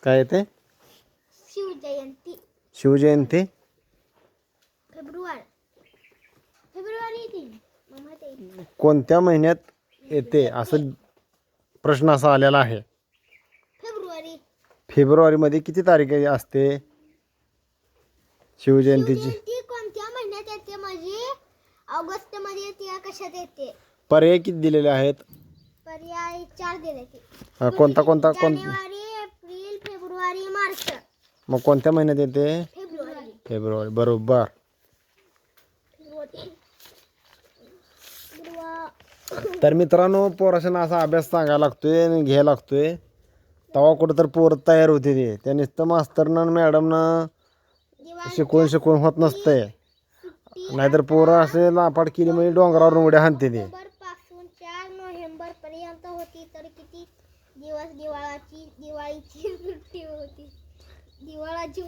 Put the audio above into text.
काय ते? शिवजयंती शिवजयंती फेब्रुवारी येते मग ते कोणत्या महिन्यात येते असं प्रश्न असा आलेला आहे. फेब्रुवारी. फेब्रुवारीमध्ये किती तारीख असते शिवजयंतीची? शिवजयंती कोणत्या महिन्यात येते म्हणजे ऑगस्ट मध्ये येते या कशात येते? पर्याय किती दिलेले आहेत? पर्याय 4 दिले ते. कोणता जानेवारी, एप्रिल, फेब्रुवारी, मार्च. मग कोणत्या महिन्यात येते? फेब्रुवारी. फेब्रुवारी. बरोबर. तर मित्रांनो पोराशांना असा अभ्यास सांगायला लागतोय आणि घ्यायला लागतोय तेव्हा कुठं तर पोरं तयार होते ते. त्या नुसतं मास्तरनं मॅडमनं शिकवून होत नसतंय. नाहीतर पोरं असे लापाट केली म्हणजे डोंगरावर उड्या हाणते ते. ऑक्टोबर पासून 4 नोव्हेंबर पर्यंत होती. तर किती दिवस दिवाळीची सुट्टी होती? दिवाळाची